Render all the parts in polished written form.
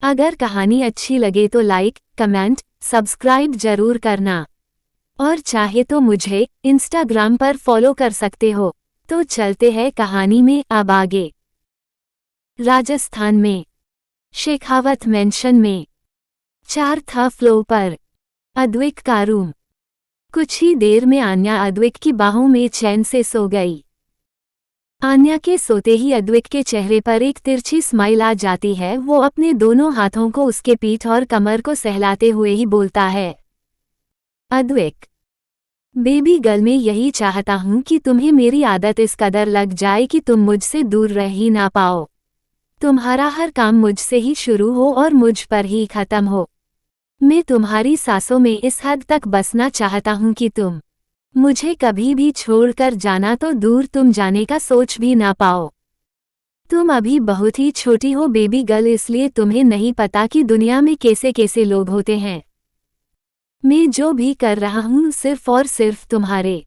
अगर कहानी अच्छी लगे तो लाइक, कमेंट, सब्सक्राइब जरूर करना। और चाहे तो मुझे इंस्टाग्राम पर फॉलो कर सकते हो। तो चलते हैं कहानी में अब आगे। राजस्थान में शेखावत मेंशन में 4 था फ्लोर पर अद्विक का रूम। कुछ ही देर में आन्या अद्विक की बाहों में चैन से सो गई। आन्या के सोते ही अद्विक के चेहरे पर एक तिरछी स्माइल आ जाती है। वो अपने दोनों हाथों को उसके पीठ और कमर को सहलाते हुए ही बोलता है, अद्विक बेबी गर्ल, मैं यही चाहता हूँ कि तुम्हें मेरी आदत इस कदर लग जाए कि तुम मुझसे दूर रह ही ना पाओ। तुम्हारा हर काम मुझसे ही शुरू हो और मुझ पर ही खत्म हो। मैं तुम्हारी सांसों में इस हद तक बसना चाहता हूँ कि तुम मुझे कभी भी छोड़कर जाना तो दूर तुम जाने का सोच भी ना पाओ। तुम अभी बहुत ही छोटी हो बेबी गर्ल, इसलिए तुम्हें नहीं पता कि दुनिया में कैसे कैसे लोग होते हैं। मैं जो भी कर रहा हूँ सिर्फ और सिर्फ तुम्हारे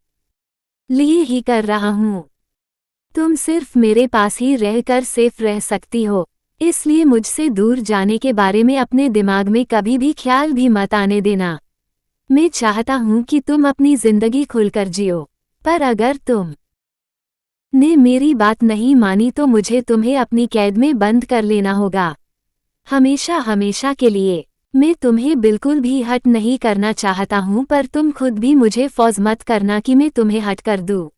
लिए ही कर रहा हूँ। तुम सिर्फ मेरे पास ही रहकर सेफ रह सकती हो, इसलिए मुझसे दूर जाने के बारे में अपने दिमाग में कभी भी ख्याल भी मत आने देना। मैं चाहता हूँ कि तुम अपनी जिंदगी खुलकर जियो, पर अगर तुम ने मेरी बात नहीं मानी तो मुझे तुम्हें अपनी कैद में बंद कर लेना होगा, हमेशा हमेशा के लिए। मैं तुम्हें बिल्कुल भी हट नहीं करना चाहता हूँ, पर तुम खुद भी मुझे फोर्स मत करना कि मैं तुम्हें हट कर दूँ।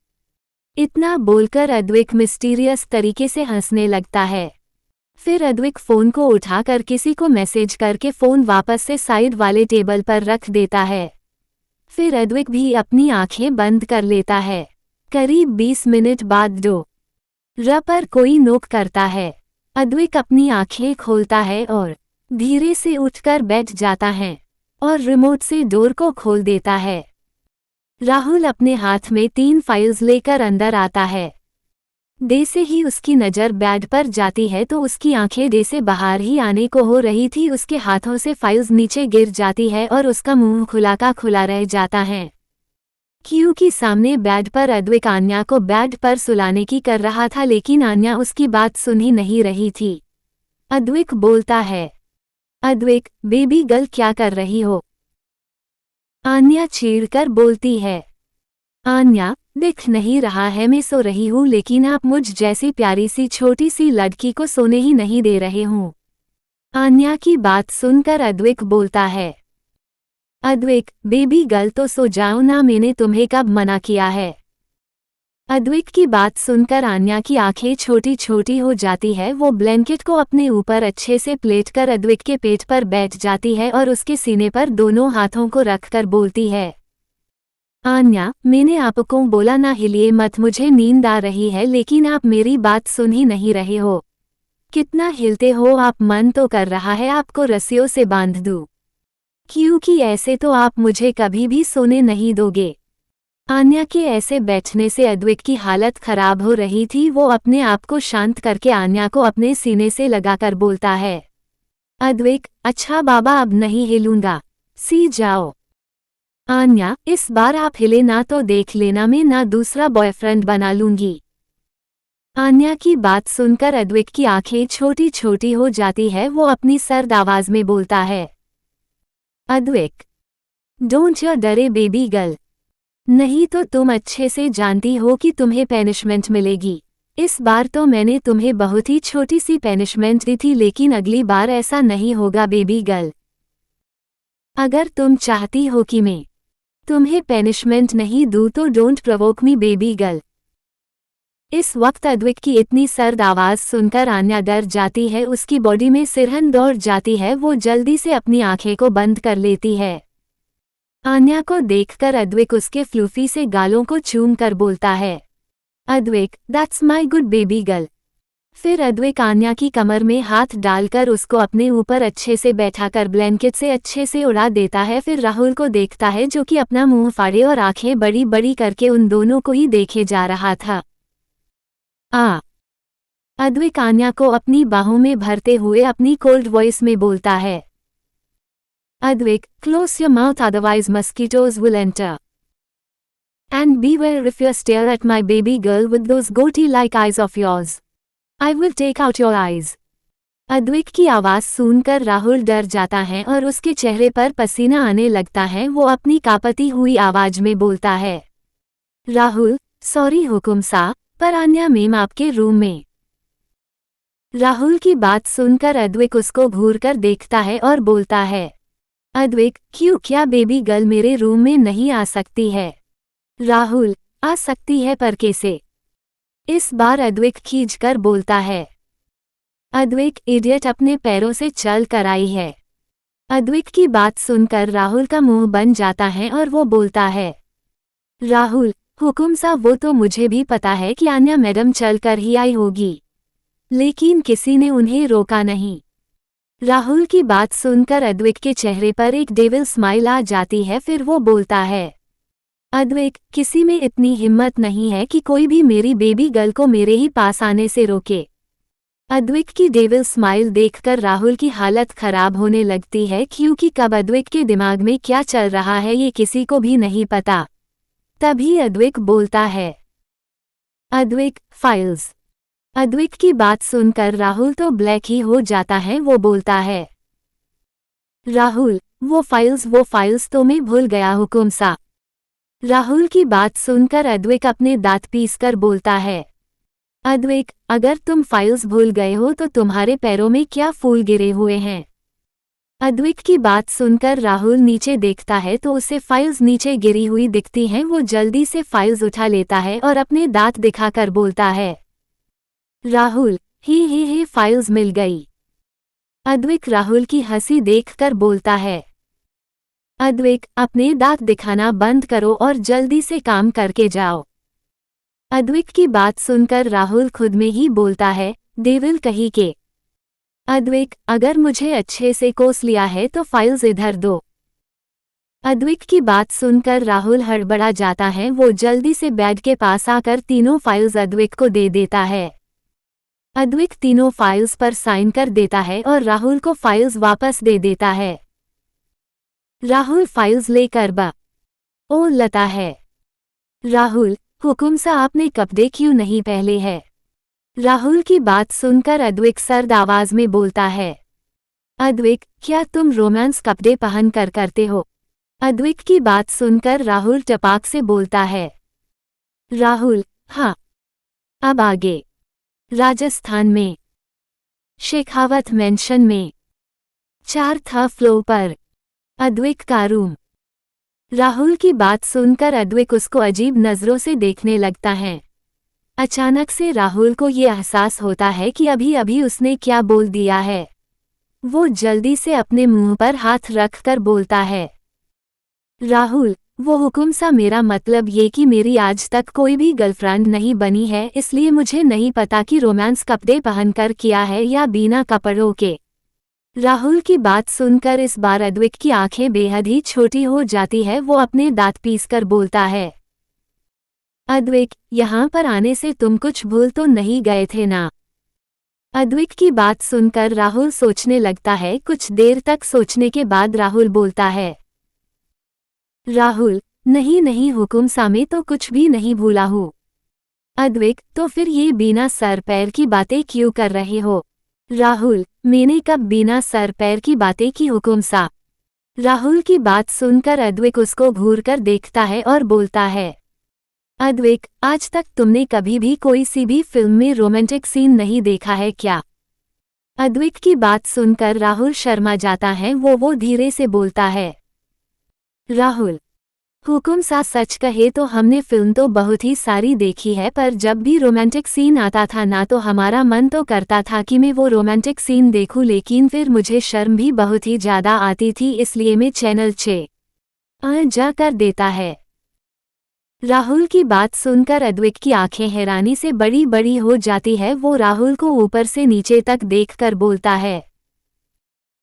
इतना बोलकर अद्विक मिस्टीरियस तरीके से हंसने लगता है। फिर अद्विक फ़ोन को उठाकर किसी को मैसेज करके फ़ोन वापस से साइड वाले टेबल पर रख देता है। फिर अद्विक भी अपनी आंखें बंद कर लेता है। करीब 20 मिनट बाद डोर पर कोई नोक करता है। अद्विक अपनी आंखें खोलता है और धीरे से उठकर बैठ जाता है और रिमोट से डोर को खोल देता है। राहुल अपने हाथ में 3 फाइल्स लेकर अंदर आता है। डे से ही उसकी नज़र बेड पर जाती है तो उसकी आंखें डे से बाहर ही आने को हो रही थी। उसके हाथों से फाइल्स नीचे गिर जाती है और उसका मुंह खुला का खुला रह जाता है, क्योंकि सामने बेड पर अद्विक आन्या को बेड पर सुलाने की कर रहा था, लेकिन आन्या उसकी बात सुन ही नहीं रही थी। अद्विक बोलता है, अद्विक बेबी गर्ल क्या कर रही हो? आन्या चीढ़कर बोलती है, आन्या दिख नहीं रहा है मैं सो रही हूँ, लेकिन आप मुझ जैसी प्यारी सी छोटी सी लड़की को सोने ही नहीं दे रहे हूँ। आन्या की बात सुनकर अद्विक बोलता है, अद्विक बेबी गर्ल तो सो जाओ ना, मैंने तुम्हें कब मना किया है? अद्विक की बात सुनकर आन्या की आंखें छोटी छोटी हो जाती है। वो ब्लैंकेट को अपने ऊपर अच्छे से प्लेटकर अद्विक के पेट पर बैठ जाती है और उसके सीने पर दोनों हाथों को रखकर बोलती है, आन्या मैंने आपको बोला ना हिलिए मत, मुझे नींद आ रही है, लेकिन आप मेरी बात सुन ही नहीं रहे हो। कितना हिलते हो आप? मन तो कर रहा है आपको रस्सियों से बांध दूं, क्योंकि ऐसे तो आप मुझे कभी भी सोने नहीं दोगे। आन्या के ऐसे बैठने से अद्विक की हालत खराब हो रही थी। वो अपने आप को शांत करके आन्या को अपने सीने से लगाकर बोलता है, अद्विक अच्छा बाबा अब नहीं हिलूंगा, सी जाओ। आन्या इस बार आप हिले ना तो देख लेना मैं ना दूसरा बॉयफ्रेंड बना लूंगी। आन्या की बात सुनकर अद्विक की आंखें छोटी छोटी हो जाती है। वो अपनी सर्द आवाज में बोलता है, अद्विक डोंट यू डरे बेबी गर्ल, नहीं तो तुम अच्छे से जानती हो कि तुम्हें पनिशमेंट मिलेगी। इस बार तो मैंने तुम्हें बहुत ही छोटी सी पनिशमेंट दी थी, लेकिन अगली बार ऐसा नहीं होगा बेबी गर्ल। अगर तुम चाहती हो कि मैं तुम्हें पनिशमेंट नहीं दूं तो don't provoke me baby girl. इस वक्त अद्विक की इतनी सर्द आवाज सुनकर आन्या डर जाती है। उसकी बॉडी में सिरहन दौड़ जाती है। वो जल्दी से अपनी आंखें को बंद कर लेती है। आन्या को देखकर अद्विक उसके फ्लूफी से गालों को चूम कर बोलता है, Advik that's my good baby girl. फिर अद्विक आन्या की कमर में हाथ डालकर उसको अपने ऊपर अच्छे से बैठाकर ब्लैंकेट से अच्छे से उड़ा देता है। फिर राहुल को देखता है जो कि अपना मुंह फाड़े और आंखें बड़ी बड़ी करके उन दोनों को ही देखे जा रहा था। अद्विक आन्या को अपनी बाहों में भरते हुए अपनी कोल्ड वॉइस में बोलता है, Advik close your mouth otherwise mosquitoes will enter and beware if you stare at my baby girl with those goatee like eyes of yours, I will take out your eyes। Advik की आवाज़ सुनकर राहुल डर जाता है और उसके चेहरे पर पसीना आने लगता है। वो अपनी कांपती हुई आवाज में बोलता है, राहुल, सॉरी हुकुम सा, पर आन्या मैम आपके रूम में। राहुल की बात सुनकर अद्विक उसको घूरकर देखता है और बोलता है, अद्विक, क्यों, क्या बेबी गर्ल मेरे रूम में नहीं आ सकती है? राहुल, आ सकती है पर कैसे? इस बार अद्विक खींचकर बोलता है। अद्विक, इडियट, अपने पैरों से चल कर आई है। अद्विक की बात सुनकर राहुल का मुंह बन जाता है और वो बोलता है, राहुल, हुकुम सा, वो तो मुझे भी पता है कि आन्या मैडम चल कर ही आई होगी, लेकिन किसी ने उन्हें रोका नहीं। राहुल की बात सुनकर अद्विक के चेहरे पर एक डेविल स्माइल आ जाती है। फिर वो बोलता है, अद्विक, किसी में इतनी हिम्मत नहीं है कि कोई भी मेरी बेबी गर्ल को मेरे ही पास आने से रोके। अद्विक की डेविल स्माइल देखकर राहुल की हालत खराब होने लगती है, क्योंकि कब अद्विक के दिमाग में क्या चल रहा है ये किसी को भी नहीं पता। तभी अद्विक बोलता है, अद्विक, फाइल्स। अद्विक की बात सुनकर राहुल तो ब्लैक ही हो जाता है। वो बोलता है, राहुल, वो फाइल्स तो मैं भूल गया हुकुम सा। राहुल की बात सुनकर अद्विक अपने दांत पीसकर बोलता है, अद्विक, अगर तुम फाइल्स भूल गए हो तो तुम्हारे पैरों में क्या फूल गिरे हुए हैं? अद्विक की बात सुनकर राहुल नीचे देखता है तो उसे फाइल्स नीचे गिरी हुई दिखती हैं। वो जल्दी से फाइल्स उठा लेता है और अपने दांत दिखाकर बोलता है, राहुल, ही फाइल्स मिल गई। अद्विक राहुल की हंसी देखकर बोलता है, अद्विक, अपने दांत दिखाना बंद करो और जल्दी से काम करके जाओ। अद्विक की बात सुनकर राहुल खुद में ही बोलता है, डेविल कहीं के। अद्विक, अगर मुझे अच्छे से कोस लिया है तो फाइल्स इधर दो। अद्विक की बात सुनकर राहुल हड़बड़ा जाता है। वो जल्दी से बेड के पास आकर तीनों फाइल्स अद्विक को दे देता है। अद्विक तीनों फाइल्स पर साइन कर देता है और राहुल को फाइल्स वापस दे देता है। राहुल फाइल्स लेकर ओ लता है। राहुल, हुकुम सा, आपने कपड़े क्यों नहीं पहले है? राहुल की बात सुनकर अद्विक सर्द आवाज में बोलता है, अद्विक, क्या तुम रोमांस कपड़े पहन कर करते हो? अद्विक की बात सुनकर राहुल टपाक से बोलता है, राहुल, हाँ। अब आगे। राजस्थान में शेखावत मेंशन में 4th फ्लोर पर अद्विक का रूम। राहुल की बात सुनकर अद्विक उसको अजीब नज़रों से देखने लगता है। अचानक से राहुल को ये एहसास होता है कि अभी अभी उसने क्या बोल दिया है। वो जल्दी से अपने मुंह पर हाथ रख कर बोलता है, राहुल, वो हुकुम सा, मेरा मतलब ये कि मेरी आज तक कोई भी गर्लफ्रेंड नहीं बनी है, इसलिए मुझे नहीं पता कि रोमांस कपड़े पहनकर किया है या बिना कपड़ों के। राहुल की बात सुनकर इस बार अद्विक की आंखें बेहद ही छोटी हो जाती है। वो अपने दांत पीसकर बोलता है, अद्विक, यहाँ पर आने से तुम कुछ भूल तो नहीं गए थे ना? अद्विक की बात सुनकर राहुल सोचने लगता है। कुछ देर तक सोचने के बाद राहुल बोलता है, राहुल, नहीं हुकुम सा, मैं तो कुछ भी नहीं भूला हूँ। अद्विक, तो फिर ये बिना सर पैर की बातें क्यों कर रहे हो? राहुल, मैंने कब बिना सर पैर की बातें की हुकुम सा? राहुल की बात सुनकर अद्विक उसको घूरकर देखता है और बोलता है, अद्विक, आज तक तुमने कभी भी कोई सी भी फिल्म में रोमांटिक सीन नहीं देखा है क्या? अद्विक की बात सुनकर राहुल शर्मा जाता है। वो धीरे से बोलता है, राहुल, हुकुम सा, सच कहे तो हमने फिल्म तो बहुत ही सारी देखी है, पर जब भी रोमांटिक सीन आता था ना तो हमारा मन तो करता था कि मैं वो रोमांटिक सीन देखूं, लेकिन फिर मुझे शर्म भी बहुत ही ज़्यादा आती थी, इसलिए मैं चैनल 6 जा कर देता है। राहुल की बात सुनकर अद्विक की आंखें हैरानी से बड़ी बड़ी हो जाती है। वो राहुल को ऊपर से नीचे तक देखकर बोलता है,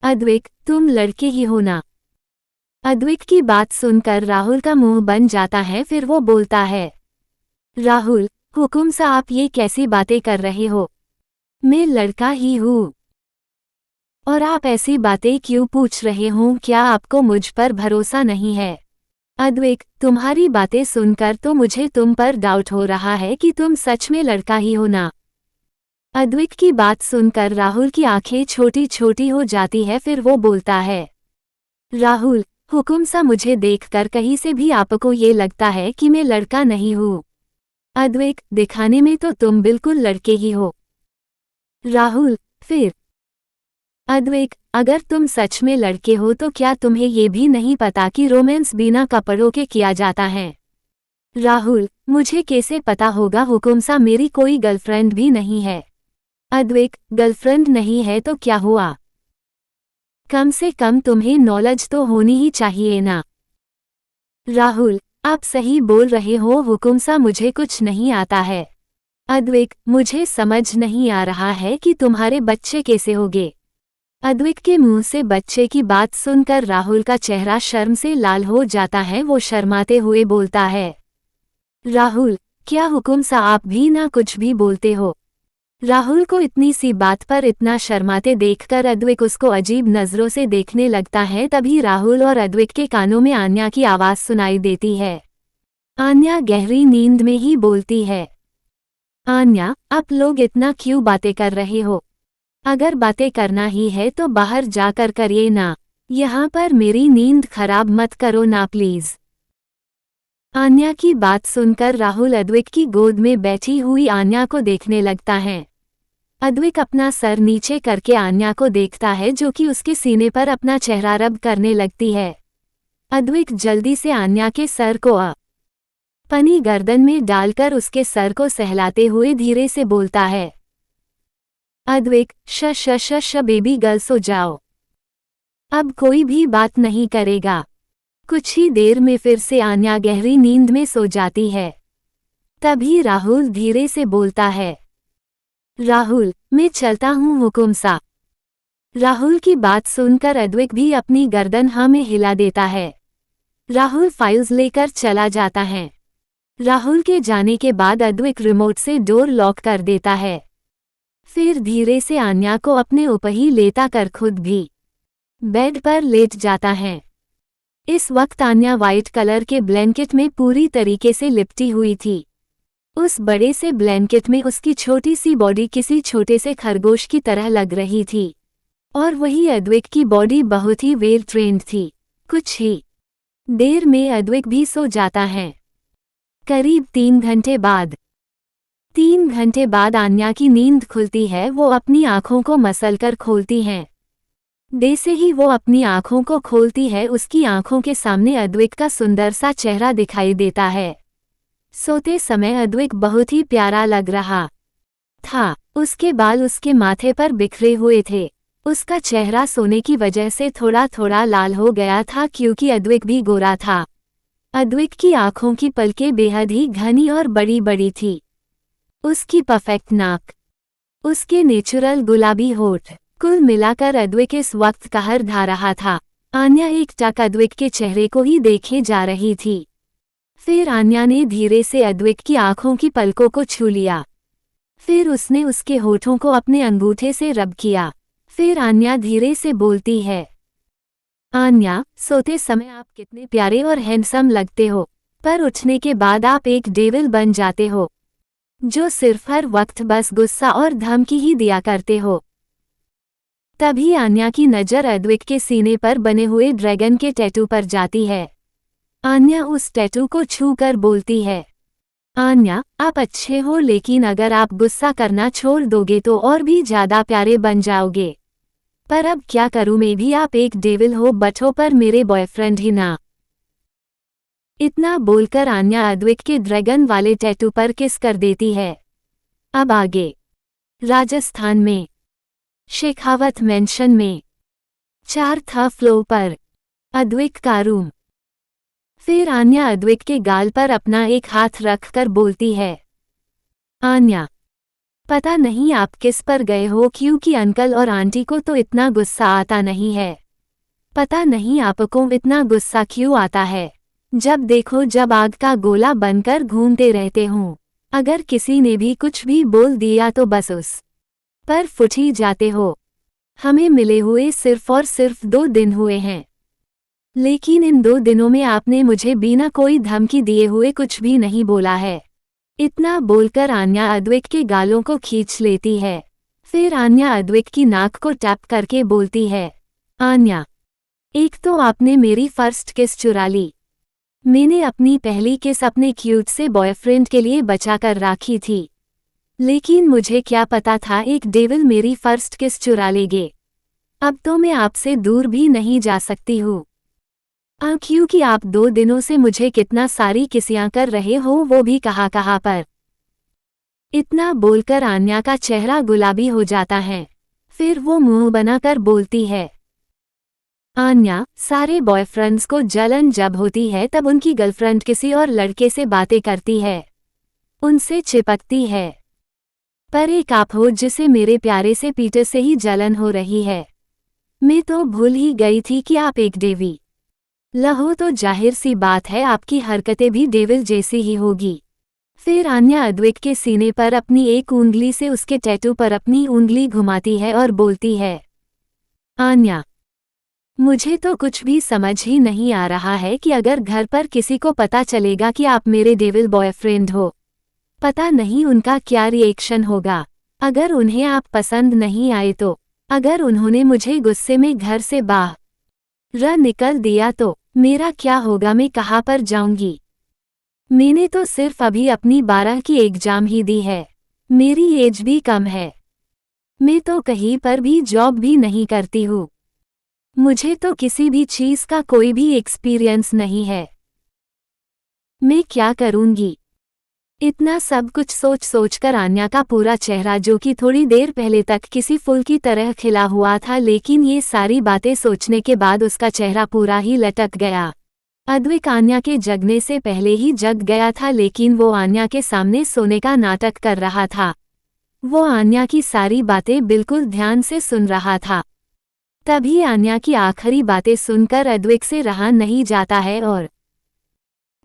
अद्विक, तुम लड़के ही हो ना? अद्विक की बात सुनकर राहुल का मुंह बन जाता है। फिर वो बोलता है, राहुल, हुकुम सा, आप ये कैसी बातें कर रहे हो? मैं लड़का ही हूँ। और आप ऐसी बातें क्यों पूछ रहे हो? क्या आपको मुझ पर भरोसा नहीं है? अद्विक, तुम्हारी बातें सुनकर तो मुझे तुम पर डाउट हो रहा है कि तुम सच में लड़का ही हो ना? अद्विक की बात सुनकर राहुल की आंखें छोटी छोटी हो जाती है। फिर वो बोलता है, राहुल, हुकुम सा मुझे देखकर कहीं से भी आपको ये लगता है कि मैं लड़का नहीं हूँ। अद्विक, दिखाने में तो तुम बिल्कुल लड़के ही हो। राहुल, फिर? अद्विक, अगर तुम सच में लड़के हो तो क्या तुम्हें ये भी नहीं पता कि रोमांस बिना कपड़ों के किया जाता है? राहुल, मुझे कैसे पता होगा हुकुम सा, मेरी कोई गर्लफ्रेंड भी नहीं है। अद्विक, गर्लफ्रेंड नहीं है तो क्या हुआ? कम से कम तुम्हें नॉलेज तो होनी ही चाहिए ना। राहुल, आप सही बोल रहे हो हुकुम सा, मुझे कुछ नहीं आता है। अद्विक, मुझे समझ नहीं आ रहा है कि तुम्हारे बच्चे कैसे होंगे। अद्विक के मुंह से बच्चे की बात सुनकर राहुल का चेहरा शर्म से लाल हो जाता है। वो शर्माते हुए बोलता है, राहुल, क्या हुकुम सा आप भी ना कुछ भी बोलते हो? राहुल को इतनी सी बात पर इतना शर्माते देखकर अद्विक उसको अजीब नजरों से देखने लगता है। तभी राहुल और अद्विक के कानों में आन्या की आवाज सुनाई देती है। आन्या गहरी नींद में ही बोलती है, आन्या, आप लोग इतना क्यों बातें कर रहे हो? अगर बातें करना ही है तो बाहर जाकर करिए ना, यहाँ पर मेरी नींद खराब मत करो ना प्लीज। आन्या की बात सुनकर राहुल अद्विक की गोद में बैठी हुई आन्या को देखने लगता है। अद्विक अपना सर नीचे करके आन्या को देखता है, जो कि उसके सीने पर अपना चेहरा रब करने लगती है। अद्विक जल्दी से आन्या के सर को अपनी गर्दन में डालकर उसके सर को सहलाते हुए धीरे से बोलता है, अद्विक, श श श श बेबी गर्ल सो जाओ। अब कोई भी बात नहीं करेगा। कुछ ही देर में फिर से आन्या गहरी नींद में सो जाती है। तभी राहुल धीरे से बोलता है, राहुल, मैं चलता हूँ हुकुम सा। राहुल की बात सुनकर अद्विक भी अपनी गर्दन हाँ में हिला देता है। राहुल फाइल्स लेकर चला जाता है। राहुल के जाने के बाद अद्विक रिमोट से डोर लॉक कर देता है। फिर धीरे से आन्या को अपने ऊपर ही लेता कर खुद भी बेड पर लेट जाता है। इस वक्त आन्या वाइट कलर के ब्लैंकेट में पूरी तरीके से लिपटी हुई थी। उस बड़े से ब्लैंकेट में उसकी छोटी सी बॉडी किसी छोटे से खरगोश की तरह लग रही थी, और वही अद्विक की बॉडी बहुत ही वेल ट्रेन्ड थी। कुछ ही देर में अद्विक भी सो जाता है। करीब 3 घंटे बाद आन्या की नींद खुलती है। वो अपनी आंखों को मसलकर खोलती हैं। जैसे ही वो अपनी आंखों को खोलती है, उसकी आंखों के सामने अद्विक का सुंदर सा चेहरा दिखाई देता है। सोते समय अद्विक बहुत ही प्यारा लग रहा था। उसके बाल उसके माथे पर बिखरे हुए थे। उसका चेहरा सोने की वजह से थोड़ा थोड़ा लाल हो गया था, क्योंकि अद्विक भी गोरा था। अद्विक की आंखों की पलकें बेहद ही घनी और बड़ी बड़ी थी। उसकी परफेक्ट नाक, उसके नेचुरल गुलाबी होठ, कुल मिलाकर अद्विक इस वक्त कहर ढा रहा था। आन्या एक टक अद्विक के चेहरे को ही देखे जा रही थी। फिर आन्या ने धीरे से अद्विक की आंखों की पलकों को छू लिया। फिर उसने उसके होठों को अपने अंगूठे से रब किया। फिर आन्या धीरे से बोलती है, आन्या, सोते समय आप कितने प्यारे और हैंडसम लगते हो, पर उठने के बाद आप एक डेविल बन जाते हो, जो सिर्फ हर वक्त बस गुस्सा और धमकी ही दिया करते हो। तभी आन्या की नज़र अद्विक के सीने पर बने हुए ड्रैगन के टैटू पर जाती है। आन्या उस टैटू को छू कर बोलती है, आन्या, आप अच्छे हो, लेकिन अगर आप गुस्सा करना छोड़ दोगे तो और भी ज़्यादा प्यारे बन जाओगे। पर अब क्या करूं, मैं भी आप एक डेविल हो, बट पर मेरे बॉयफ्रेंड ही ना। इतना बोलकर आन्या अद्विक के ड्रैगन वाले टैटू पर किस कर देती है। अब आगे। राजस्थान में शेखावत मेंशन में 4th फ्लोर पर अद्विक का रूम। फिर आन्या अद्विक के गाल पर अपना एक हाथ रखकर बोलती है, आन्या, पता नहीं आप किस पर गए हो, क्योंकि अंकल और आंटी को तो इतना गुस्सा आता नहीं है। पता नहीं आपको इतना गुस्सा क्यों आता है। जब देखो जब आग का गोला बनकर घूमते रहते हूँ। अगर किसी ने भी कुछ भी बोल दिया तो बस उस पर फुट ही जाते हो। हमें मिले हुए सिर्फ और सिर्फ 2 दिन हुए हैं, लेकिन इन 2 दिनों में आपने मुझे बिना कोई धमकी दिए हुए कुछ भी नहीं बोला है। इतना बोलकर आन्या अद्विक के गालों को खींच लेती है। फिर आन्या अद्विक की नाक को टैप करके बोलती है, आन्या, एक तो आपने मेरी फर्स्ट किस चुरा ली। मैंने अपनी पहली किस अपने क्यूट से बॉयफ्रेंड के लिए बचा कर राखी थी, लेकिन मुझे क्या पता था एक डेविल मेरी फर्स्ट किस चुरा लेगे। अब तो मैं आपसे दूर भी नहीं जा सकती हूँ। क्योंकि आप 2 दिनों से मुझे कितना सारी किसियां कर रहे हो, वो भी कहाँ पर। इतना बोलकर आन्या का चेहरा गुलाबी हो जाता है। फिर वो मुंह बनाकर बोलती है, आन्या, सारे बॉयफ्रेंड्स को जलन जब होती है तब उनकी गर्लफ्रेंड किसी और लड़के से बातें करती है, उनसे चिपकती है। पर एक आप हो जिसे मेरे प्यारे से पीटर से ही जलन हो रही है। मैं तो भूल ही गई थी कि आप एक डेवी लहो, तो जाहिर सी बात है आपकी हरकतें भी डेविल जैसी ही होगी। फिर आन्या अद्विक के सीने पर अपनी एक उंगली से उसके टैटू पर अपनी उंगली घुमाती है और बोलती है, आन्या, मुझे तो कुछ भी समझ ही नहीं आ रहा है कि अगर घर पर किसी को पता चलेगा कि आप मेरे डेविल बॉयफ्रेंड हो, पता नहीं उनका क्या रिएक्शन होगा। अगर उन्हें आप पसंद नहीं आए तो, अगर उन्होंने मुझे गुस्से में घर से बाहर निकल दिया तो मेरा क्या होगा, मैं कहाँ पर जाऊंगी। मैंने तो सिर्फ अभी अपनी 12 की एग्जाम ही दी है, मेरी एज भी कम है, मैं तो कहीं पर भी जॉब भी नहीं करती हूँ, मुझे तो किसी भी चीज़ का कोई भी एक्सपीरियंस नहीं है, मैं क्या करूंगी। इतना सब कुछ सोच सोचकर आन्या का पूरा चेहरा, जो कि थोड़ी देर पहले तक किसी फूल की तरह खिला हुआ था, लेकिन ये सारी बातें सोचने के बाद उसका चेहरा पूरा ही लटक गया। अद्विक आन्या के जगने से पहले ही जग गया था, लेकिन वो आन्या के सामने सोने का नाटक कर रहा था। वो आन्या की सारी बातें बिल्कुल ध्यान से सुन रहा था। तभी आन्या की आखिरी बातें सुनकर अद्विक से रहा नहीं जाता है और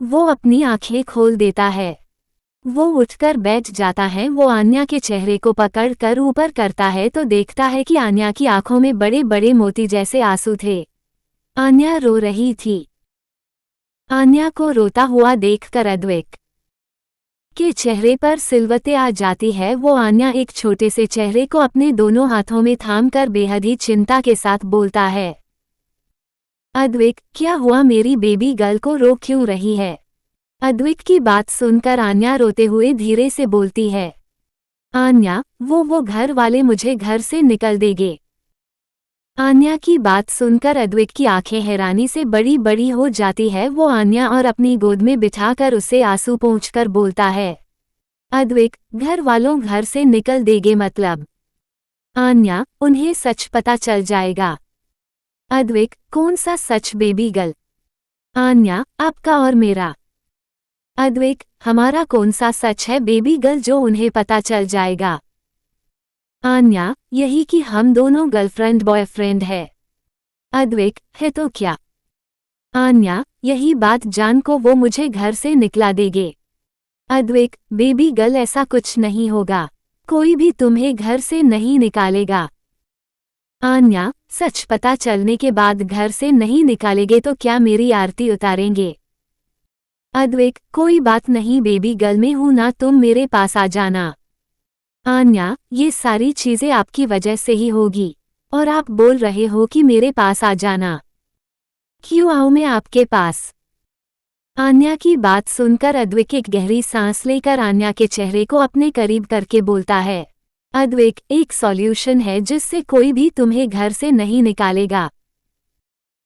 वो अपनी आंखें खोल देता है। वो उठकर बैठ जाता है। वो आन्या के चेहरे को पकड़कर ऊपर करता है तो देखता है कि आन्या की आंखों में बड़े बड़े मोती जैसे आंसू थे। आन्या रो रही थी। आन्या को रोता हुआ देखकर अद्विक के चेहरे पर सिलवतें आ जाती है। वो आन्या एक छोटे से चेहरे को अपने दोनों हाथों में थामकर बेहद ही चिंता के साथ बोलता है, अद्विक, क्या हुआ, मेरी बेबी गर्ल को रो क्यों रही है। अद्विक की बात सुनकर आन्या रोते हुए धीरे से बोलती है, आन्या, वो घर वाले मुझे घर से निकल देंगे। आन्या की बात सुनकर अद्विक की आंखें हैरानी से बड़ी बड़ी हो जाती है। वो आन्या और अपनी गोद में बिठाकर उसे आंसू पोंछकर बोलता है, अद्विक, घर वालों घर से निकल देंगे मतलब। आन्या, उन्हें सच पता चल जाएगा। अद्विक, कौन सा सच बेबी गर्ल। आन्या, आपका और मेरा। अद्विक, हमारा कौन सा सच है बेबी गर्ल जो उन्हें पता चल जाएगा। आन्या, यही कि हम दोनों गर्लफ्रेंड बॉयफ्रेंड है। अद्विक, है तो क्या। आन्या, यही बात जान को वो मुझे घर से निकला देंगे। अद्विक, बेबी गर्ल, ऐसा कुछ नहीं होगा, कोई भी तुम्हें घर से नहीं निकालेगा। आन्या, सच पता चलने के बाद घर से नहीं निकालेंगे तो क्या मेरी आरती उतारेंगे। अद्विक, कोई बात नहीं बेबी गर्ल, मैं हूं ना, तुम मेरे पास आ जाना। आन्या, ये सारी चीजें आपकी वजह से ही होगी और आप बोल रहे हो कि मेरे पास आ जाना। क्यों आऊं मैं आपके पास। आन्या की बात सुनकर अद्विक एक गहरी सांस लेकर आन्या के चेहरे को अपने करीब करके बोलता है, अद्विक, एक सॉल्यूशन है जिससे कोई भी तुम्हें घर से नहीं निकालेगा।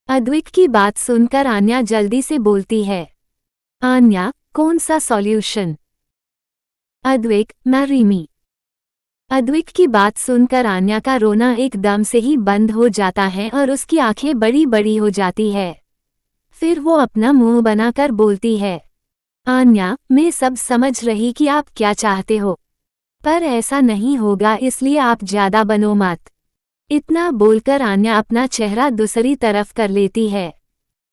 अद्विक की बात सुनकर आन्या जल्दी से बोलती है, आन्या, कौन सा solution. Advik, marry me. Advik की बात सुनकर आन्या का रोना एकदम से ही बंद हो जाता है और उसकी आंखें बड़ी बड़ी हो जाती है। फिर वो अपना मुंह बनाकर बोलती है, आन्या, मैं सब समझ रही कि आप क्या चाहते हो, पर ऐसा नहीं होगा, इसलिए आप ज्यादा बनो मत। इतना बोलकर आन्या अपना चेहरा दूसरी तरफ कर लेती है।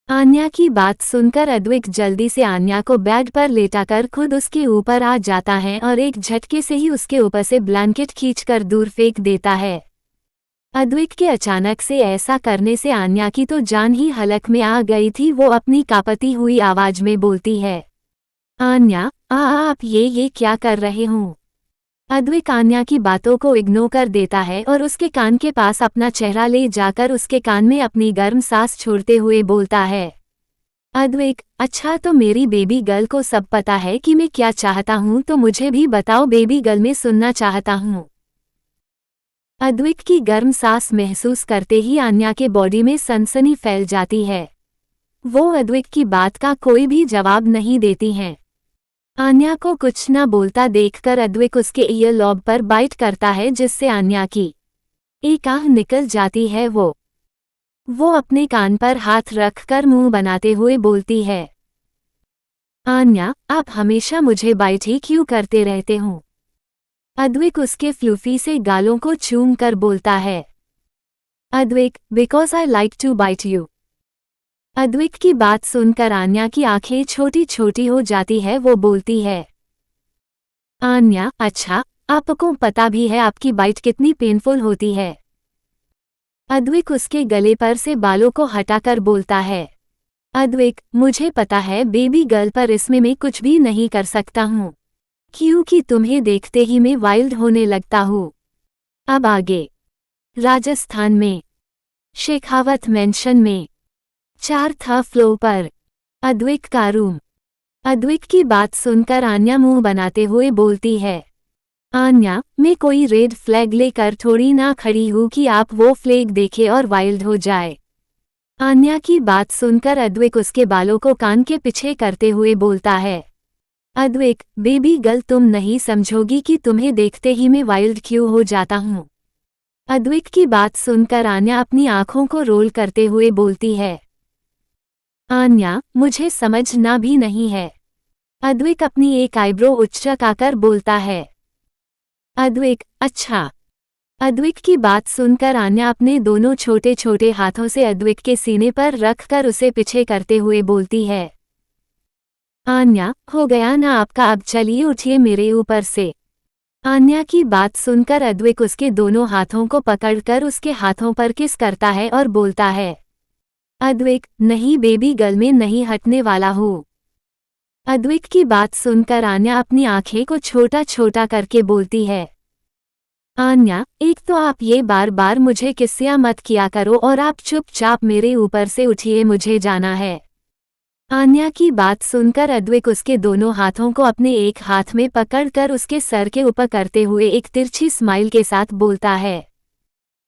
आन्या की बात सुनकर अद्विक जल्दी से आन्या को बेड पर लेटाकर खुद उसके ऊपर आ जाता है और एक झटके से ही उसके ऊपर से ब्लैंकेट खींचकर दूर फेंक देता है। अद्विक के अचानक से ऐसा करने से आन्या की तो जान ही हलक में आ गई थी। वो अपनी कांपती हुई आवाज में बोलती है, आन्या, आप ये क्या कर रहे हो? अद्विक आन्या की बातों को इग्नोर कर देता है और उसके कान के पास अपना चेहरा ले जाकर उसके कान में अपनी गर्म सांस छोड़ते हुए बोलता है। अद्विक, अच्छा तो मेरी बेबी गर्ल को सब पता है कि मैं क्या चाहता हूँ, तो मुझे भी बताओ, बेबी गर्ल, मैं सुनना चाहता हूँ। अद्विक की गर्म सांस महसूस करते ही आन्या के बॉडी में सनसनी फैल जाती है। वो अद्विक की बात का कोई भी जवाब नहीं देती हैं। आन्या को कुछ न बोलता देखकर अद्विक उसके ईयर लॉब पर बाइट करता है, जिससे आन्या की एक आह निकल जाती है। वो अपने कान पर हाथ रखकर मुंह बनाते हुए बोलती है। आन्या, आप हमेशा मुझे बाइट ही क्यों करते रहते हो? अद्विक उसके फ्लूफी से गालों को चूम कर बोलता है। Advik, because I like to bite you. Advik की बात सुनकर आन्या की आंखें छोटी छोटी हो जाती है। वो बोलती है। आन्या, अच्छा, आपको पता भी है आपकी बाइट कितनी पेनफुल होती है? अद्विक उसके गले पर से बालों को हटाकर बोलता है। अद्विक, मुझे पता है बेबी गर्ल, पर इसमें मैं कुछ भी नहीं कर सकता हूँ, क्योंकि तुम्हें देखते ही मैं वाइल्ड होने लगता हूँ। अब आगे। राजस्थान में शेखावत मेंशन में 4th फ्लोर पर अद्विक का रूम। अद्विक की बात सुनकर आन्या मुंह बनाते हुए बोलती है। आन्या, मैं कोई रेड फ्लैग लेकर थोड़ी ना खड़ी हूँ कि आप वो फ्लैग देखे और वाइल्ड हो जाए। आन्या की बात सुनकर अद्विक उसके बालों को कान के पीछे करते हुए बोलता है। अद्विक, बेबी गर्ल, तुम नहीं समझोगी कि तुम्हें देखते ही मैं वाइल्ड क्यों हो जाता हूँ। अद्विक की बात सुनकर आन्या अपनी आंखों को रोल करते हुए बोलती है। आन्या, मुझे समझना भी नहीं है। अद्विक अपनी एक आईब्रो उचकाकर बोलता है। अद्विक, अच्छा। अद्विक की बात सुनकर आन्या अपने दोनों छोटे छोटे हाथों से अद्विक के सीने पर रखकर उसे पीछे करते हुए बोलती है। आन्या, हो गया ना आपका, अब चलिए उठिए मेरे ऊपर से। आन्या की बात सुनकर अद्विक उसके दोनों हाथों को पकड़कर उसके हाथों पर किस करता है और बोलता है। अद्विक, नहीं बेबी गर्ल, मैं नहीं हटने वाला हूँ। अद्विक की बात सुनकर आन्या अपनी आंखें को छोटा छोटा करके बोलती है। आन्या, एक तो आप ये बार बार मुझे किस्सियाँ मत किया करो और आप चुपचाप मेरे ऊपर से उठिए, मुझे जाना है। आन्या की बात सुनकर अद्विक उसके दोनों हाथों को अपने एक हाथ में पकड़कर उसके सर के ऊपर करते हुए एक तिरछी स्माइल के साथ बोलता है।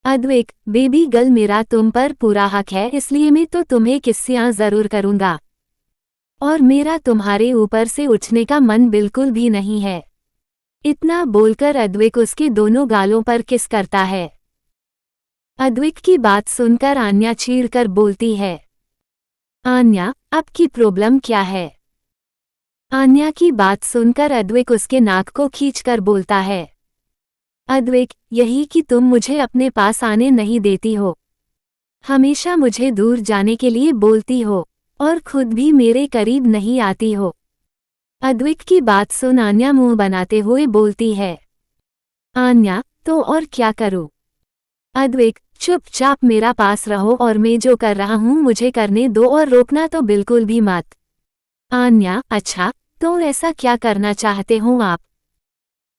अद्विक, बेबी गर्ल, मेरा तुम पर पूरा हक है, इसलिए मैं तो तुम्हें किस्सियाँ जरूर करूँगा, और मेरा तुम्हारे ऊपर से उठने का मन बिल्कुल भी नहीं है। इतना बोलकर अद्विक उसके दोनों गालों पर किस करता है। अद्विक की बात सुनकर आन्या चीढ़कर बोलती है। आन्या, आपकी प्रॉब्लम क्या है? आन्या की बात सुनकर अद्विक उसके नाक को खींचकर बोलता है। अद्विक, यही कि तुम मुझे अपने पास आने नहीं देती हो, हमेशा मुझे दूर जाने के लिए बोलती हो और खुद भी मेरे करीब नहीं आती हो। अद्विक की बात सुन आन्या मुंह बनाते हुए बोलती है। आन्या, तो और क्या करूं? अद्विक, चुपचाप मेरा पास रहो और मैं जो कर रहा हूँ मुझे करने दो और रोकना तो बिल्कुल भी मत। आन्या, अच्छा, तो ऐसा क्या करना चाहते हो आप?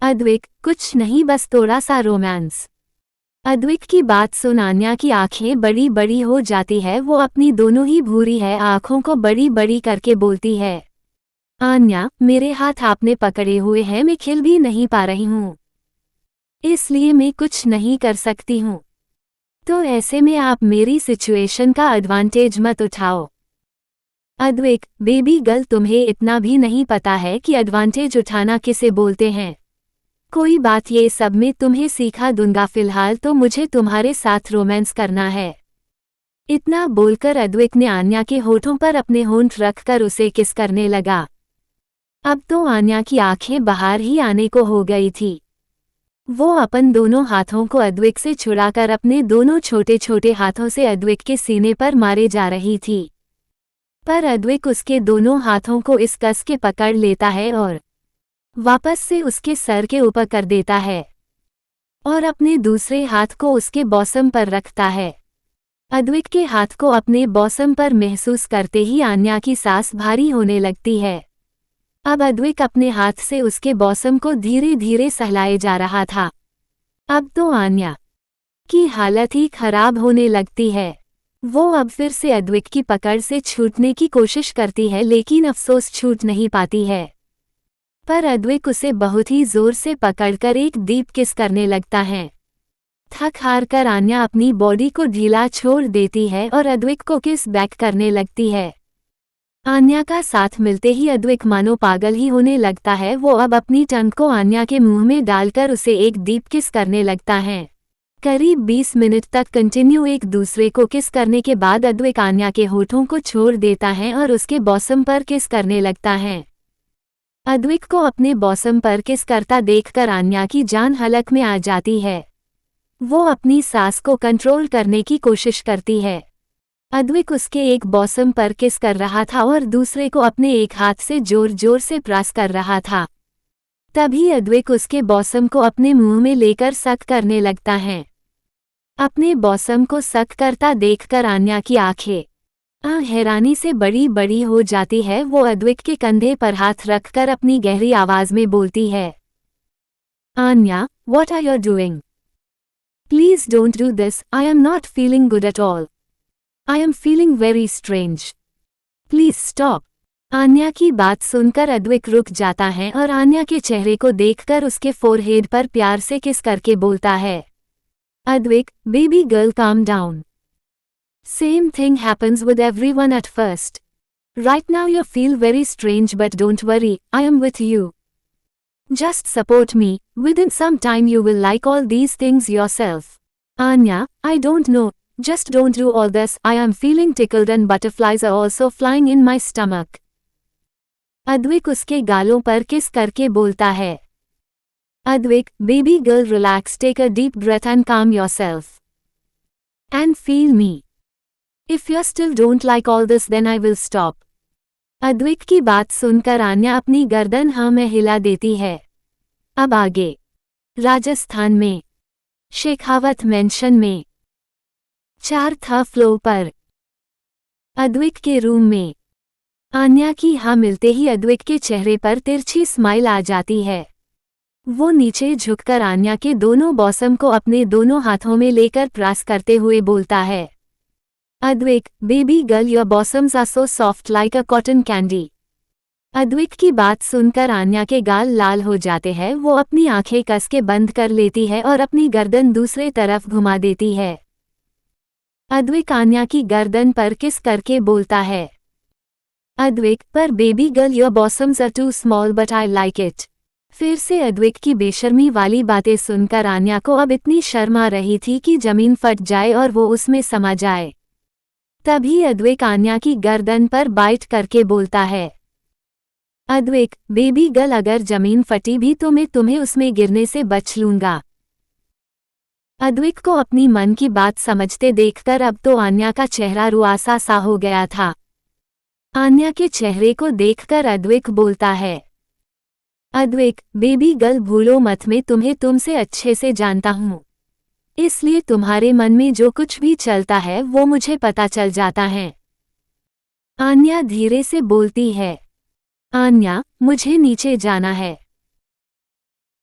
अद्विक, कुछ नहीं, बस थोड़ा सा रोमांस। अद्विक की बात सुन आन्या की आंखें बड़ी बड़ी हो जाती है। वो अपनी दोनों ही भूरी है आंखों को बड़ी बड़ी करके बोलती है। आन्या, मेरे हाथ आपने पकड़े हुए हैं, मैं खिल भी नहीं पा रही हूँ, इसलिए मैं कुछ नहीं कर सकती हूँ। तो ऐसे में आप मेरी सिचुएशन का एडवांटेज मत उठाओ। अद्विक, बेबी गर्ल, तुम्हें इतना भी नहीं पता है कि एडवांटेज उठाना किसे बोलते हैं। कोई बात, ये सब मैं तुम्हें सिखा दूंगा, फिलहाल तो मुझे तुम्हारे साथ रोमांस करना है। इतना बोलकर अद्विक ने आन्या के होठों पर अपने होंठ रखकर उसे किस करने लगा। अब तो आन्या की आंखें बाहर ही आने को हो गई थी। वो अपन दोनों हाथों को अद्विक से छुड़ाकर अपने दोनों छोटे छोटे हाथों से अद्विक के सीने पर मारे जा रही थी, पर अद्विक उसके दोनों हाथों को इस कस के पकड़ लेता है और वापस से उसके सर के ऊपर कर देता है और अपने दूसरे हाथ को उसके बॉसम पर रखता है। अद्विक के हाथ को अपने बॉसम पर महसूस करते ही आन्या की सांस भारी होने लगती है। अब अद्विक अपने हाथ से उसके बॉसम को धीरे धीरे सहलाए जा रहा था। अब तो आन्या की हालत ही खराब होने लगती है। वो अब फिर से अद्विक की पकड़ से छूटने की कोशिश करती है, लेकिन अफसोस छूट नहीं पाती है। पर अद्विक उसे बहुत ही जोर से पकड़कर एक डीप किस करने लगता है। थक हार कर आन्या अपनी बॉडी को ढीला छोड़ देती है और अद्विक को किस बैक करने लगती है। आन्या का साथ मिलते ही अद्विक मानो पागल ही होने लगता है। वो अब अपनी टंग को आन्या के मुंह में डालकर उसे एक डीप किस करने लगता है। करीब 20 मिनट तक कंटिन्यू एक दूसरे को किस करने के बाद अद्विक आन्या के होठों को छोड़ देता है और उसके बॉसम पर किस करने लगता है। अद्विक को अपने बॉसम पर किस करता देखकर आन्या की जान हलक में आ जाती है। वो अपनी सांस को कंट्रोल करने की कोशिश करती है। अद्विक उसके एक बॉसम पर किस कर रहा था और दूसरे को अपने एक हाथ से जोर जोर से प्रेस कर रहा था। तभी अद्विक उसके बॉसम को अपने मुंह में लेकर सक करने लगता है। अपने बॉसम को सक करता देखकर आन्या की आंखें हैरानी से बड़ी बड़ी हो जाती है। वो अद्विक के कंधे पर हाथ रखकर अपनी गहरी आवाज में बोलती है, Anya, what are you doing? Please don't do this, I am not feeling good at all. I am feeling very strange. Please stop. Anya की बात सुनकर अद्विक रुक जाता है और आन्या के चेहरे को देखकर उसके फोरहेड पर प्यार से किस करके बोलता है, Advik, baby girl, calm down. Same thing happens with everyone at first. Right now you feel very strange, but don't worry, I am with you. Just support me, within some time you will like all these things yourself. Anya, I don't know, just don't do all this, I am feeling tickled and butterflies are also flying in my stomach. Advik उसके गालों पर किस करके बोलता है, Advik, baby girl, relax, take a deep breath and calm yourself. And feel me. If you still don't like all this, then I will stop. Advik की बात सुनकर आन्या अपनी गर्दन हाँ में हिला देती है। अब आगे राजस्थान में शेखावत मेंशन में 4th फ्लोर पर अद्विक के रूम में आन्या की हाँ मिलते ही अद्विक के चेहरे पर तिरछी स्माइल आ जाती है। वो नीचे झुककर आन्या के दोनों बॉसम को अपने दोनों हाथों में लेकर प्रेस करते हुए बोलता है, Advik, baby girl, your bosoms are so soft like a cotton candy. Advik की बात सुनकर आन्या के गाल लाल हो जाते हैं। वो अपनी आंखें कस के बंद कर लेती है और अपनी गर्दन दूसरे तरफ घुमा देती है। अद्विक आन्या की गर्दन पर किस करके बोलता है, अद्विक, पर baby girl, your bosoms are too small but I like it. फिर से अद्विक की बेशर्मी वाली बातें सुनकर आन्या को अब इतनी शर्म आ रही थी कि जमीन फट जाए और वो उसमें समा जाए। तभी अद्विक आन्या की गर्दन पर बाइट करके बोलता है, अद्विक, बेबी गर्ल, अगर जमीन फटी भी तो मैं तुम्हें उसमें गिरने से बच लूंगा। अद्विक को अपनी मन की बात समझते देखकर अब तो आन्या का चेहरा रुआसा सा हो गया था। आन्या के चेहरे को देखकर अद्विक बोलता है, अद्विक, बेबी गर्ल, भूलो मत, मैं तुम्हें तुमसे अच्छे से जानता हूँ, इसलिए तुम्हारे मन में जो कुछ भी चलता है वो मुझे पता चल जाता है। आन्या धीरे से बोलती है, आन्या, मुझे नीचे जाना है।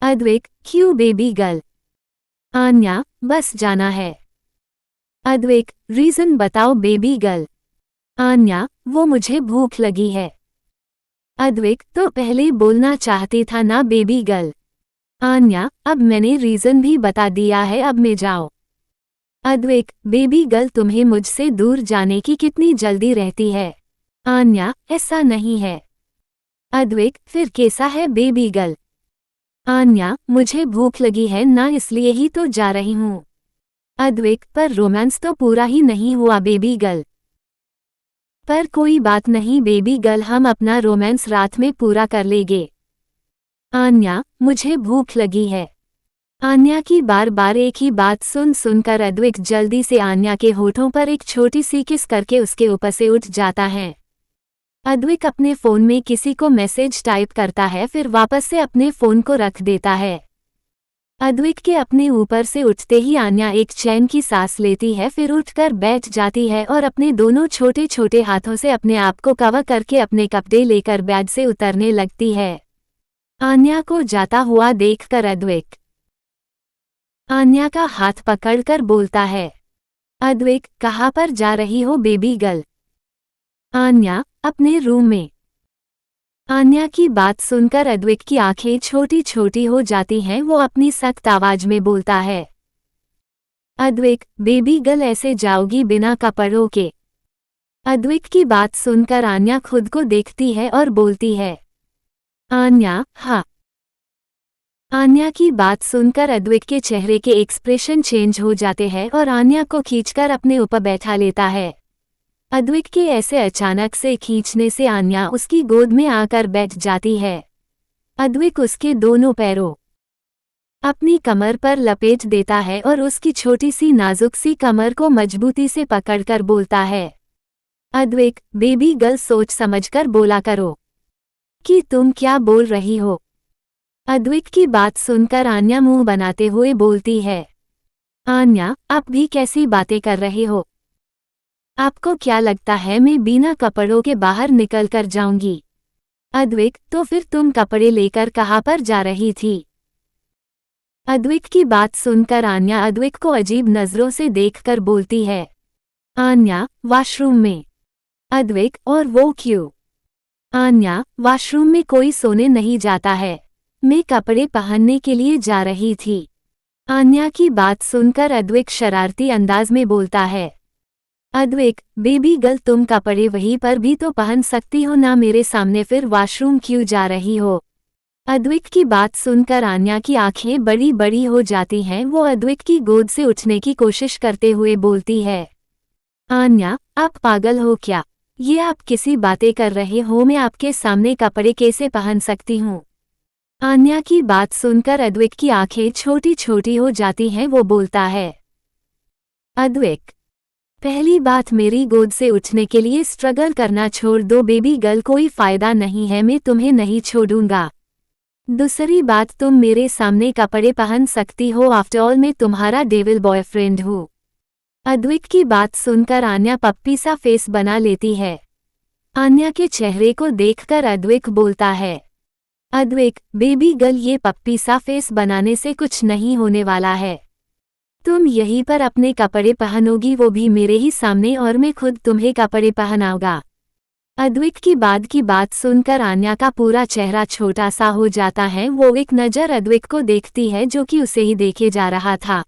अद्विक, क्यों बेबी गर्ल? आन्या, बस जाना है। अद्विक, रीजन बताओ बेबी गर्ल। आन्या, वो मुझे भूख लगी है। अद्विक, तो पहले बोलना चाहती था ना बेबी गर्ल। आन्या, अब मैंने रीजन भी बता दिया है, अब मैं जाओ। अद्विक, बेबी गर्ल, तुम्हें मुझसे दूर जाने की कितनी जल्दी रहती है। आन्या, ऐसा नहीं है। अद्विक, फिर कैसा है बेबी गर्ल? आन्या, मुझे भूख लगी है ना, इसलिए ही तो जा रही हूँ। अद्विक, पर रोमांस तो पूरा ही नहीं हुआ बेबी गर्ल। पर कोई बात नहीं बेबी गर्ल, हम अपना रोमांस रात में पूरा कर लेंगे। आन्या, मुझे भूख लगी है। आन्या की बार बार एक ही बात सुनकर अद्विक जल्दी से आन्या के होठों पर एक छोटी सी किस करके उसके ऊपर से उठ जाता है। अद्विक अपने फ़ोन में किसी को मैसेज टाइप करता है, फिर वापस से अपने फ़ोन को रख देता है। अद्विक के अपने ऊपर से उठते ही आन्या एक चैन की सांस लेती है, फिर उठकर बैठ जाती है और अपने दोनों छोटे छोटे हाथों से अपने आप को कवर करके अपने कपड़े लेकर बेड से उतरने लगती है। आन्या को जाता हुआ देखकर अद्विक आन्या का हाथ पकड़कर बोलता है, अद्विक कहाँ पर जा रही हो बेबी गर्ल? आन्या, अपने रूम में। आन्या की बात सुनकर अद्विक की आंखें छोटी छोटी हो जाती हैं, वो अपनी सख्त आवाज में बोलता है, अद्विक बेबी गर्ल ऐसे जाओगी बिना कपड़ों के? अद्विक की बात सुनकर आन्या खुद को देखती है और बोलती है, आन्या हाँ। आन्या की बात सुनकर अद्विक के चेहरे के एक्सप्रेशन चेंज हो जाते हैं और आन्या को खींचकर अपने ऊपर बैठा लेता है। अद्विक के ऐसे अचानक से खींचने से आन्या उसकी गोद में आकर बैठ जाती है। अद्विक उसके दोनों पैरों अपनी कमर पर लपेट देता है और उसकी छोटी सी नाजुक सी कमर को मजबूती से पकड़कर बोलता है, अद्विक बेबी गर्ल सोच समझकर बोला करो कि तुम क्या बोल रही हो। अद्विक की बात सुनकर आन्या मुंह बनाते हुए बोलती है, आन्या आप भी कैसी बातें कर रहे हो? आपको क्या लगता है मैं बिना कपड़ों के बाहर निकल कर जाऊंगी? अद्विक तो फिर तुम कपड़े लेकर कहाँ पर जा रही थी? अद्विक की बात सुनकर आन्या अद्विक को अजीब नजरों से देखकर बोलती है, आन्या वॉशरूम में। अद्विक और वो क्यों? आन्या वॉशरूम में कोई सोने नहीं जाता है, मैं कपड़े पहनने के लिए जा रही थी। आन्या की बात सुनकर अद्विक शरारती अंदाज में बोलता है, अद्विक बेबी गर्ल तुम कपड़े वहीं पर भी तो पहन सकती हो ना, मेरे सामने फिर वॉशरूम क्यों जा रही हो? अद्विक की बात सुनकर आन्या की आंखें बड़ी बड़ी हो जाती हैं, वो अद्विक की गोद से उठने की कोशिश करते हुए बोलती है, आन्या आप पागल हो क्या? ये आप किसी बातें कर रहे हो? मैं आपके सामने कपड़े कैसे पहन सकती हूँ? आन्या की बात सुनकर अद्विक की आंखें छोटी छोटी हो जाती हैं, वो बोलता है, अद्विक पहली बात मेरी गोद से उठने के लिए स्ट्रगल करना छोड़ दो बेबी गर्ल, कोई फायदा नहीं है, मैं तुम्हें नहीं छोड़ूंगा। दूसरी बात तुम मेरे सामने कपड़े पहन सकती हो, आफ्टर ऑल मैं तुम्हारा डेविल बॉयफ्रेंड हूँ। अद्विक की बात सुनकर आन्या पप्पी सा फेस बना लेती है। आन्या के चेहरे को देखकर अद्विक बोलता है, अद्विक बेबी गर्ल ये पप्पी सा फेस बनाने से कुछ नहीं होने वाला है, तुम यहीं पर अपने कपड़े पहनोगी, वो भी मेरे ही सामने, और मैं खुद तुम्हें कपड़े पहनाऊंगा। अद्विक की बात सुनकर आन्या का पूरा चेहरा छोटा सा हो जाता है, वो एक नज़र अद्विक को देखती है जो कि उसे ही देखे जा रहा था।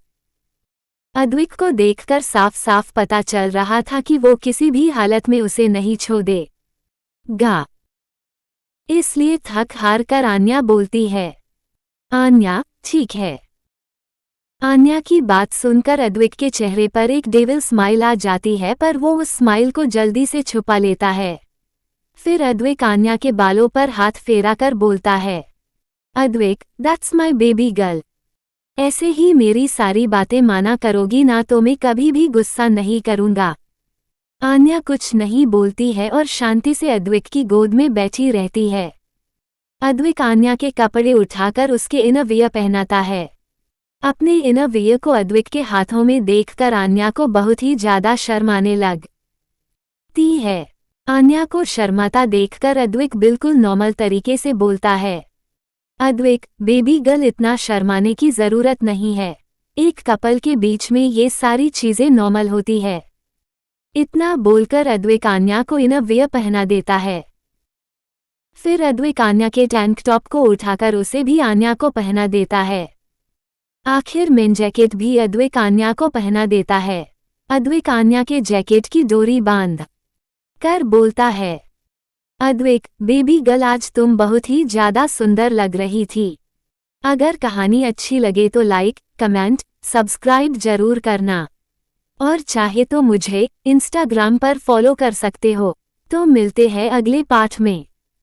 अद्विक को देखकर साफ साफ पता चल रहा था कि वो किसी भी हालत में उसे नहीं छोड़ेगा। इसलिए थक हार कर आन्या बोलती है, आन्या ठीक है। आन्या की बात सुनकर अद्विक के चेहरे पर एक डेविल स्माइल आ जाती है, पर वो उस स्माइल को जल्दी से छुपा लेता है। फिर अद्विक आन्या के बालों पर हाथ फेरा कर बोलता है, Advik that's my baby girl, ऐसे ही मेरी सारी बातें माना करोगी ना तो मैं कभी भी गुस्सा नहीं करूंगा। आन्या कुछ नहीं बोलती है और शांति से अद्विक की गोद में बैठी रहती है। अद्विक आन्या के कपड़े उठाकर उसके इनरवियर पहनाता है। अपने इनरवियर को अद्विक के हाथों में देखकर आन्या को बहुत ही ज्यादा शर्म आने लगती है। आन्या को शर्माता देखकर अद्विक बिल्कुल नॉर्मल तरीके से बोलता है, अद्विक बेबी गर्ल इतना शर्माने की जरूरत नहीं है, एक कपल के बीच में ये सारी चीजें नॉर्मल होती है। इतना बोलकर अद्विक आन्या को इनरवियर पहना देता है। फिर अद्विक आन्या के टैंक टॉप को उठाकर उसे भी आन्या को पहना देता है। आखिर मेन जैकेट भी अद्विक आन्या को पहना देता है। अद्विक आन्या के जैकेट की डोरी बांध कर बोलता है, अद्विक बेबी गर्ल आज तुम बहुत ही ज्यादा सुंदर लग रही थी। अगर कहानी अच्छी लगे तो लाइक, कमेंट, सब्सक्राइब जरूर करना, और चाहे तो मुझे इंस्टाग्राम पर फॉलो कर सकते हो। तो मिलते हैं अगले पाठ में।